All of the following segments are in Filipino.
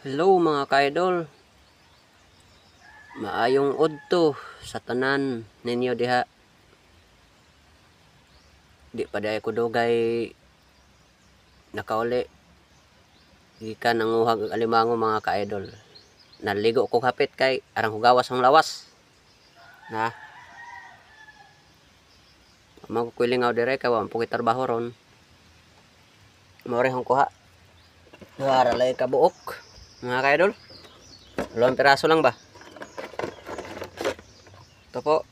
Hello mga ka-idol. Maayong udto sa tanan ninyo diha. Di pa dahi ko dugay nakauli. Gikan ang uhag alimango mga ka-idol. Naligo ko hapit kay arang hugawas ang lawas. Na. Magkulingaw dire kay wa pugit trabaho ron. More hong kuha. Duha ra lay ka buok mga ka-idol. 2 piraso lang ba? Ito po.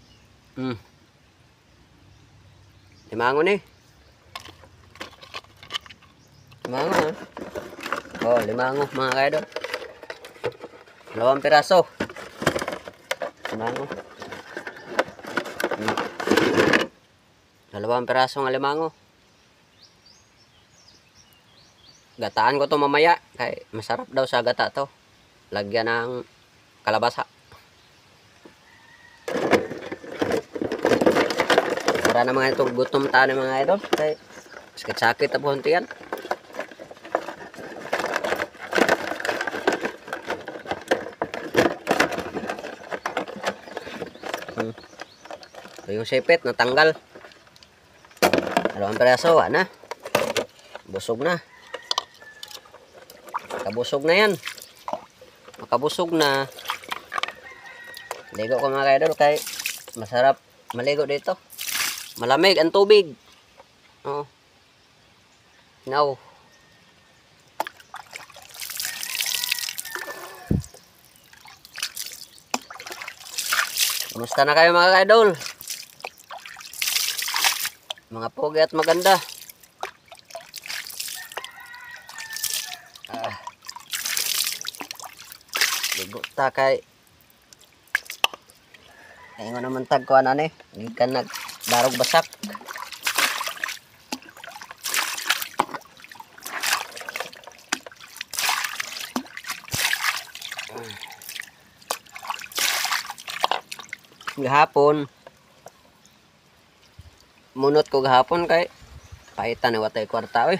Limango ni. Limango ha. Oh, limango mga ka-idol. 2 piraso. Limango. 2 piraso ng limango. Gataan ko to mamaya kay masarap daw sa gata to. Lagyan ng kalabasa. Para na mga itong gutom tayo mga idol. Kay sakit-sakit na po yan. Ito yung sipit natanggal. 2 piraso na. Busog na. Makabusog na yan. Makabusog na. Ligo ko mga idol kay masarap maligo dito. Malamig ang tubig. Oh. Now. Kumusta na kayo mga idol? Mga pogi at maganda. Ligo ta kay ingon naman tagkuan ani, gikan nagdarog basak. Gahapon munot ko gahapon kay paitan ni watay kwarta oy.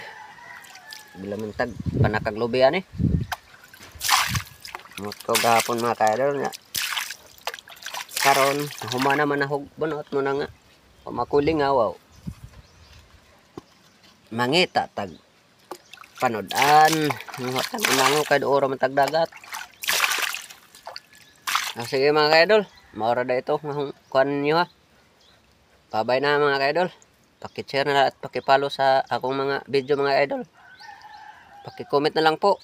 Bila man tag panakaglubi ani. Munot ko gahapon mga ka-idol nga. Karon humana man nahog bunot mo na nga pamakulingaw wow. Mangita tag panodan tag umango kay oro man tag dagat. Sige mga ka-idol, maura da ito kuan niyo ha. Pabay na mga ka-idol. Paki-share na at paki-follow sa akong mga video mga idol. Paki-comment na lang po.